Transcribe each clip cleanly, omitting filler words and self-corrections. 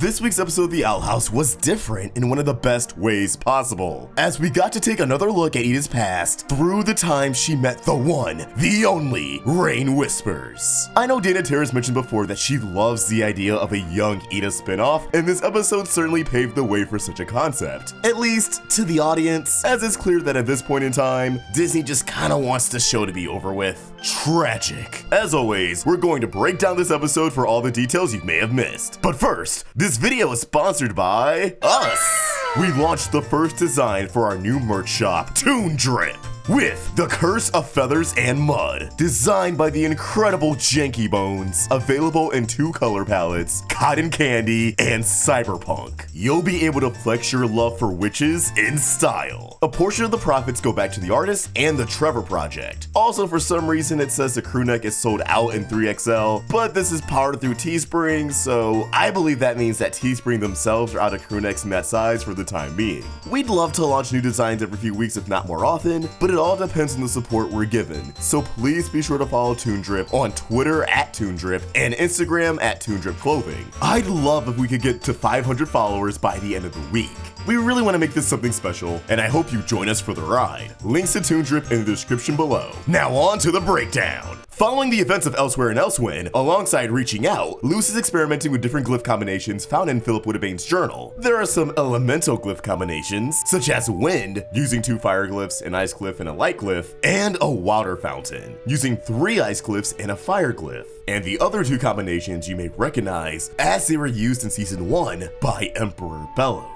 This week's episode of The Owl House was different in one of the best ways possible, as we got to take another look at Eda's past through the time she met the one, the only, Raine Whispers. I know Dana Terra's mentioned before that she loves the idea of a young Eda spinoff, and this episode certainly paved the way for such a concept. At least to the audience, as it's clear that at this point in time, Disney just kinda wants the show to be over with. Tragic. As always, we're going to break down this episode for all the details you may have missed. But first, this video is sponsored by us. We launched the first design for our new merch shop, Toon Drip, with The Curse of Feathers and Mud, designed by the incredible Janky Bones, available in 2 color palettes, Cotton Candy and Cyberpunk. You'll be able to flex your love for witches in style. A portion of the profits go back to the artist and the Trevor Project. Also, for some reason, it says the crew neck is sold out in 3XL, but this is powered through Teespring, so I believe that means that Teespring themselves are out of crew necks in that size for the time being. We'd love to launch new designs every few weeks, if not more often, but it all depends on the support we're given. So please be sure to follow Toon Drip on Twitter at Toon Drip and Instagram at Toon Drip Clothing. I'd love if we could get to 500 followers by the end of the week. We really want to make this something special, and I hope you join us for the ride. Links to Toon Drip in the description below. Now on to the breakdown. Following the events of Elsewhere and Elsewhen, alongside reaching out, Luz is experimenting with different glyph combinations found in Philip Whittebane's journal. There are some elemental glyph combinations, such as wind, using 2 fire glyphs, an ice glyph and a light glyph, and a water fountain, using 3 ice glyphs and a fire glyph. And the other 2 combinations you may recognize as they were used in Season 1 by Emperor Belos.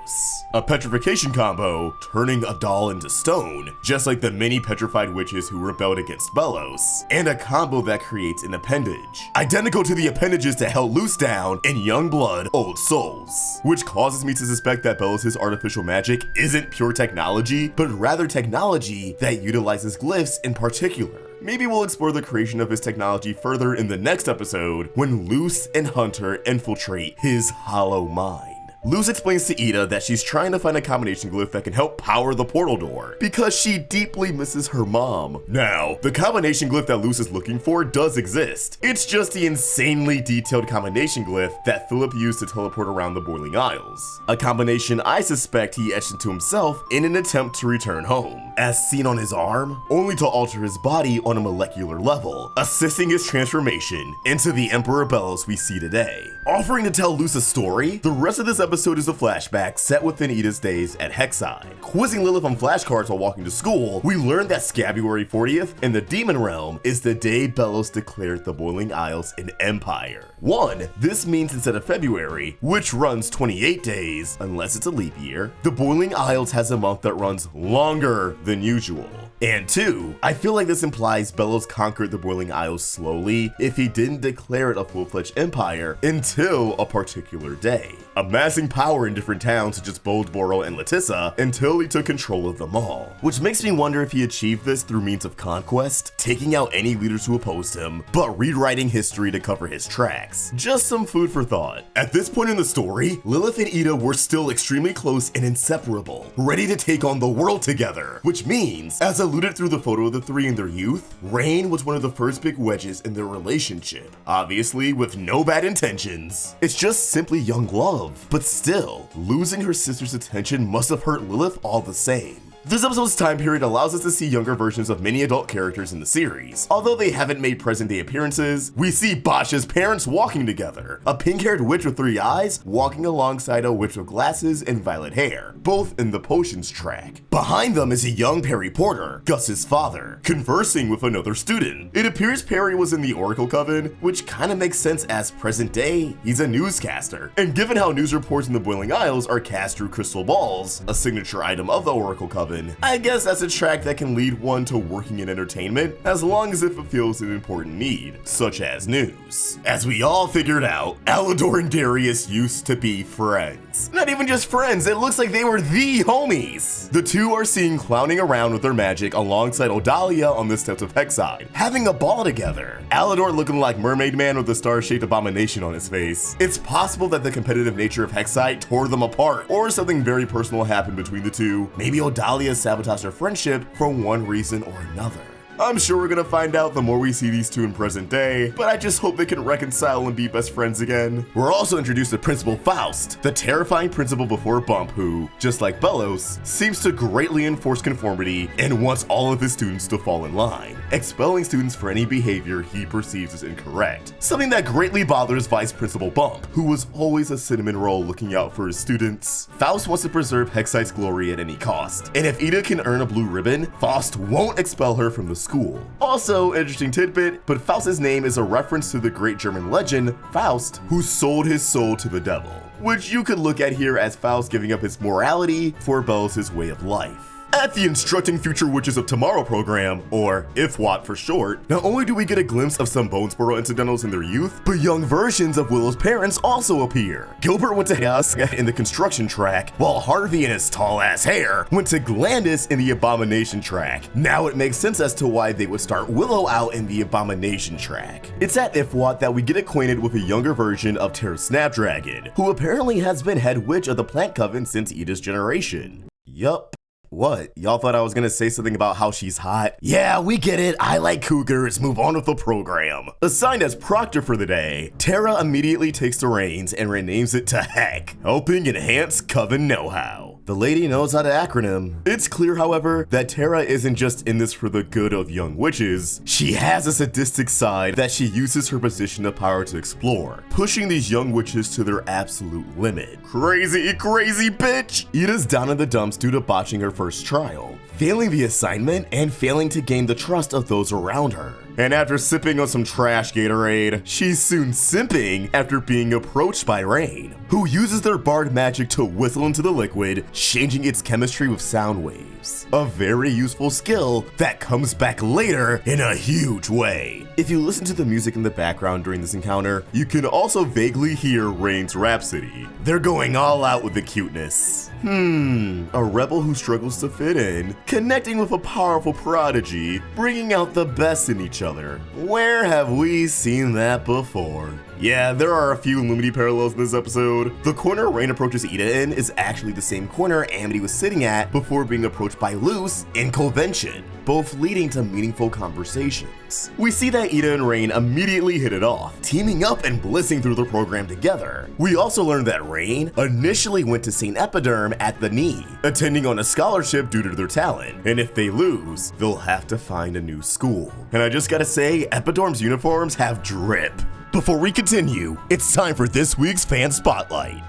A petrification combo, turning a doll into stone, just like the many petrified witches who rebelled against Belos, and a combo that creates an appendage, identical to the appendages that held Luz down in Youngblood Old Souls, which causes me to suspect that Belos' artificial magic isn't pure technology, but rather technology that utilizes glyphs in particular. Maybe we'll explore the creation of his technology further in the next episode when Luz and Hunter infiltrate his hollow mind. Luz explains to Eda that she's trying to find a combination glyph that can help power the portal door because she deeply misses her mom. Now, the combination glyph that Luz is looking for does exist. It's just the insanely detailed combination glyph that Philip used to teleport around the Boiling Isles. A combination I suspect he etched into himself in an attempt to return home, as seen on his arm, only to alter his body on a molecular level, assisting his transformation into the Emperor Belos we see today. Offering to tell Luz's story, the rest of this episode is a flashback set within Eda's days at Hexside. Quizzing Lilith on flashcards while walking to school, we learned that Scabuary 40th in the Demon Realm is the day Belos declared the Boiling Isles an empire. This means instead of February, which runs 28 days, unless it's a leap year, the Boiling Isles has a month that runs longer than usual. And 2, I feel like this implies Belos conquered the Boiling Isles slowly if he didn't declare it a full-fledged empire until a particular day, amassing power in different towns such as Boldboro and Letissa until he took control of them all. Which makes me wonder if he achieved this through means of conquest, taking out any leaders who opposed him, but rewriting history to cover his tracks. Just some food for thought. At this point in the story, Lilith and Eda were still extremely close and inseparable, ready to take on the world together, which means, as alluded through the photo of the 3 in their youth, Raine was one of the first big wedges in their relationship, obviously with no bad intentions. It's just simply young love, but still, losing her sister's attention must have hurt Lilith all the same. This episode's time period allows us to see younger versions of many adult characters in the series. Although they haven't made present-day appearances, we see Basha's parents walking together, a pink-haired witch with 3 eyes walking alongside a witch with glasses and violet hair, both in the potions track. Behind them is a young Perry Porter, Gus's father, conversing with another student. It appears Perry was in the Oracle Coven, which kinda makes sense as present day, he's a newscaster. And given how news reports in the Boiling Isles are cast through crystal balls, a signature item of the Oracle Coven, I guess that's a track that can lead one to working in entertainment as long as it fulfills an important need, such as news. As we all figured out, Alador and Darius used to be friends. Not even just friends, it looks like they were the homies. The 2 are seen clowning around with their magic alongside Odalia on the steps of Hexside, having a ball together. Alador looking like Mermaid Man with a star-shaped abomination on his face. It's possible that the competitive nature of Hexside tore them apart, or something very personal happened between the 2. Maybe Odalia sabotaged their friendship for one reason or another. I'm sure we're gonna find out the more we see these two in present day, but I just hope they can reconcile and be best friends again. We're also introduced to Principal Faust, the terrifying principal before Bump who, just like Belos, seems to greatly enforce conformity and wants all of his students to fall in line, expelling students for any behavior he perceives as incorrect. Something that greatly bothers Vice Principal Bump, who was always a cinnamon roll looking out for his students. Faust wants to preserve Hexite's glory at any cost, and if Eda can earn a blue ribbon, Faust won't expel her from the school. Also, interesting tidbit, but Faust's name is a reference to the great German legend, Faust, who sold his soul to the devil, which you could look at here as Faust giving up his morality for Belos' way of life. At the Instructing Future Witches of Tomorrow program, or IFWAT for short, not only do we get a glimpse of some Bonesboro incidentals in their youth, but young versions of Willow's parents also appear. Gilbert went to Chaos in the construction track, while Harvey and his tall-ass hair went to Glandis in the Abomination track. Now it makes sense as to why they would start Willow out in the Abomination track. It's at IFWAT that we get acquainted with a younger version of Terra Snapdragon, who apparently has been head witch of the Plant Coven since Eda's generation. Yup. What? Y'all thought I was gonna say something about how she's hot? Yeah, we get it. I like cougars. Move on with the program. Assigned as proctor for the day, Terra immediately takes the reins and renames it to Heck, helping enhance Coven know-how. The lady knows how to acronym. It's clear, however, that Terra isn't just in this for the good of young witches. She has a sadistic side that she uses her position of power to explore, pushing these young witches to their absolute limit. Crazy, crazy bitch! Eda's down in the dumps due to botching her first trial, failing the assignment and failing to gain the trust of those around her. And after sipping on some trash Gatorade, she's soon simping after being approached by Raine, who uses their bard magic to whistle into the liquid, changing its chemistry with sound waves. A very useful skill that comes back later in a huge way. If you listen to the music in the background during this encounter, you can also vaguely hear Raine's rhapsody. They're going all out with the cuteness. A rebel who struggles to fit in, connecting with a powerful prodigy, bringing out the best in each other. Where have we seen that before? Yeah, there are a few Lumity parallels in this episode. The corner Raine approaches Eda in is actually the same corner Amity was sitting at before being approached by Luz in Convention, both leading to meaningful conversations. We see that Eda and Raine immediately hit it off, teaming up and blissing through the program together. We also learned that Raine initially went to St. Epiderm at the knee, attending on a scholarship due to their talent, and if they lose, they'll have to find a new school. And I just gotta say, Epiderm's uniforms have drip. Before we continue, it's time for this week's Fan Spotlight.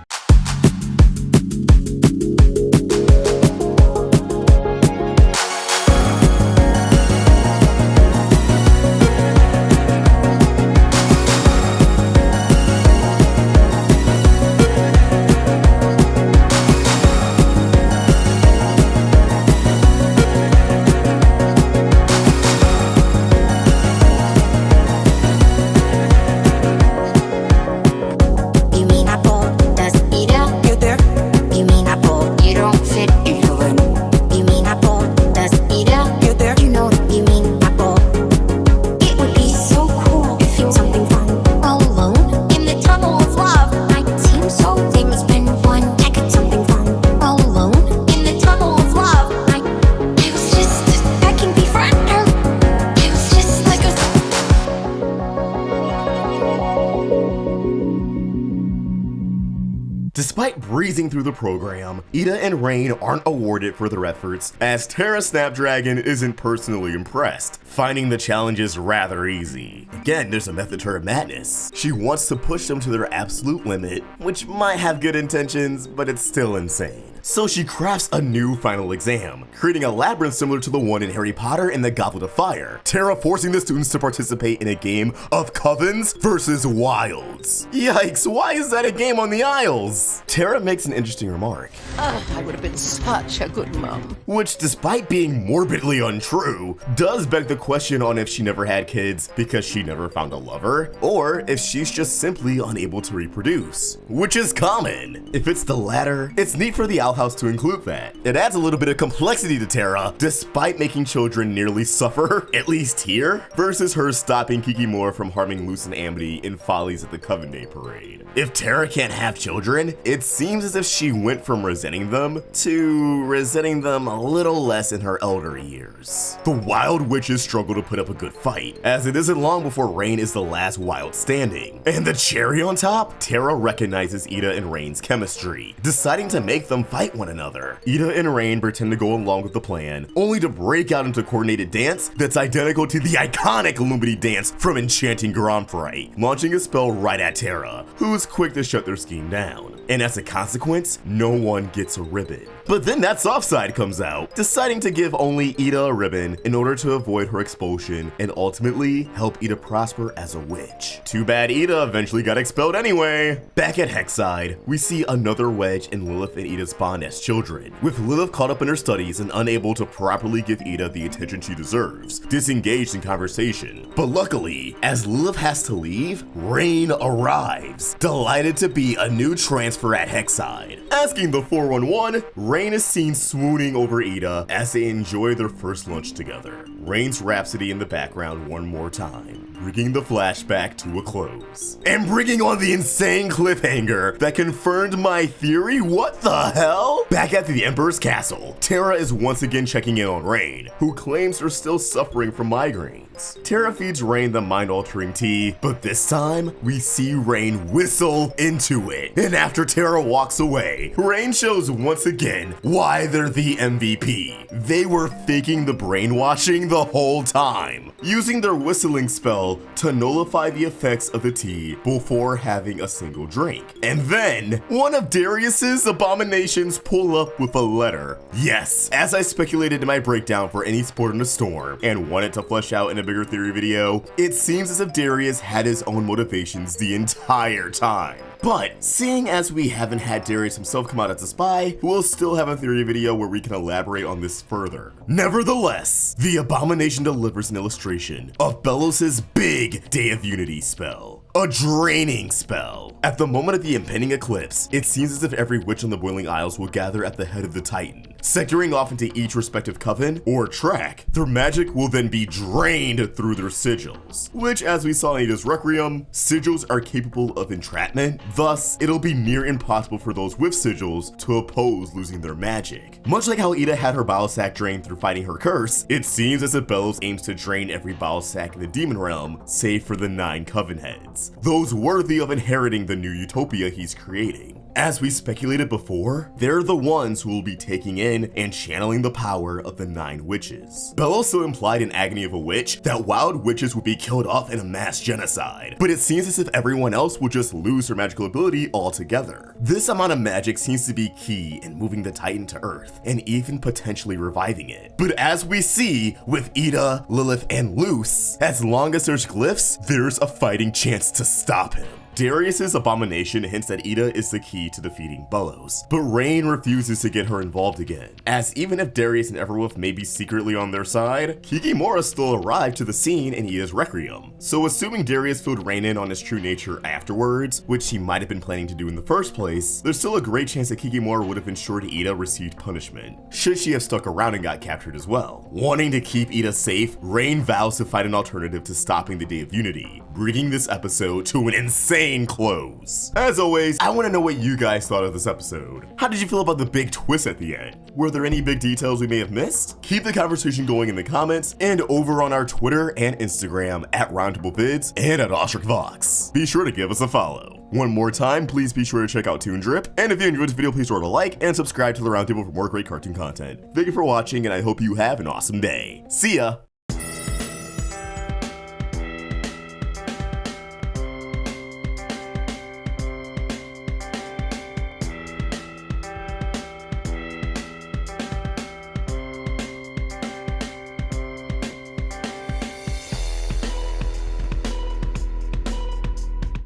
Despite breezing through the program, Eda and Raine aren't awarded for their efforts, as Terra Snapdragon isn't personally impressed, finding the challenges rather easy. Again, there's a method to her madness. She wants to push them to their absolute limit, which might have good intentions, but it's still insane. So she crafts a new final exam, creating a labyrinth similar to the one in Harry Potter and the Goblet of Fire, Terra forcing the students to participate in a game of Covens versus Wilds. Yikes, why is that a game on the Isles? Terra makes an interesting remark. I would have been such a good mom. Which, despite being morbidly untrue, does beg the question on if she never had kids because she never found a lover, or if she's just simply unable to reproduce, which is common. If it's the latter, it's neat for the Owl House to include that. It adds a little bit of complexity to Terra, despite making children nearly suffer, at least here, versus her stopping Kiki Moore from harming Luce and Amity in Follies at the Coven Day Parade. If Terra can't have children, it seems as if she went from resenting them to resenting them a little less in her elder years. The wild witches struggle to put up a good fight, as it isn't long before Raine is the last wild standing. And the cherry on top, Terra recognizes Eda and Raine's chemistry, deciding to make them fight one another. Eda and Raine pretend to go along with the plan, only to break out into a coordinated dance that's identical to the iconic Lumity dance from Enchanting Grand Prix, launching a spell right at Terra, who's quick to shut their scheme down. And as a consequence, no one gets a ribbon. But then that soft side comes out, deciding to give only Eda a ribbon in order to avoid her expulsion and ultimately help Eda prosper as a witch. Too bad Eda eventually got expelled anyway. Back at Hexside, we see another wedge in Lilith and Eda's bond as children, with Lilith caught up in her studies and unable to properly give Eda the attention she deserves, disengaged in conversation. But luckily, as Lilith has to leave, Raine arrives, delighted to be a new transfer at Hexside. Asking the 411, Raine is seen swooning over Eda as they enjoy their first lunch together. Raine's Rhapsody in the background one more time, bringing the flashback to a close. And bringing on the insane cliffhanger that confirmed my theory. What the hell? Back at the Emperor's castle, Terra is once again checking in on Raine, who claims they're still suffering from migraines. Terra feeds Raine the mind-altering tea, but this time, we see Raine whistle into it. And after Terra walks away, Raine shows once again why they're the MVP. They were faking the brainwashing the whole time, using their whistling spell to nullify the effects of the tea before having a single drink. And then, one of Darius's abominations pull up with a letter. Yes, as I speculated in my breakdown for Any Sport in a Storm, and wanted to flesh out in a bigger theory video, it seems as if Darius had his own motivations the entire time. But seeing as we haven't had Darius himself come out as a spy, we'll still have a theory video where we can elaborate on this further. Nevertheless, the abomination delivers an illustration of Belos' big Day of Unity spell. A draining spell. At the moment of the impending eclipse, it seems as if every witch on the Boiling Isles will gather at the head of the Titan, sectoring off into each respective coven or track. Their magic will then be drained through their sigils, which, as we saw in Eda's Requiem, sigils are capable of entrapment. Thus, it'll be near impossible for those with sigils to oppose losing their magic. Much like how Eda had her bile sac drained through fighting her curse, it seems as if Belos aims to drain every bile sac in the demon realm, save for the 9 coven heads, those worthy of inheriting the new utopia he's creating. As we speculated before, they're the ones who will be taking in and channeling the power of the 9 witches. Belos also implied in Agony of a Witch that wild witches would be killed off in a mass genocide, but it seems as if everyone else will just lose their magical ability altogether. This amount of magic seems to be key in moving the Titan to Earth, and even potentially reviving it. But as we see with Eda, Lilith, and Luz, as long as there's glyphs, there's a fighting chance to stop him. Darius's abomination hints that Eda is the key to defeating Belos, but Raine refuses to get her involved again, as even if Darius and Everwolf may be secretly on their side, Kikimora still arrived to the scene in Eda's Requiem. So assuming Darius filled Raine in on his true nature afterwards, which he might have been planning to do in the first place, there's still a great chance that Kikimora would have ensured Eda received punishment, should she have stuck around and got captured as well. Wanting to keep Eda safe, Raine vows to find an alternative to stopping the Day of Unity, bringing this episode to an insane close. As always, I want to know what you guys thought of this episode. How did you feel about the big twist at the end? Were there any big details we may have missed? Keep the conversation going in the comments and over on our Twitter and Instagram at Roundtable Vids and at OstricVox. Be sure to give us a follow. One more time, please be sure to check out Toon Drip, and if you enjoyed this video, please throw it a like and subscribe to the Roundtable for more great cartoon content. Thank you for watching, and I hope you have an awesome day. See ya!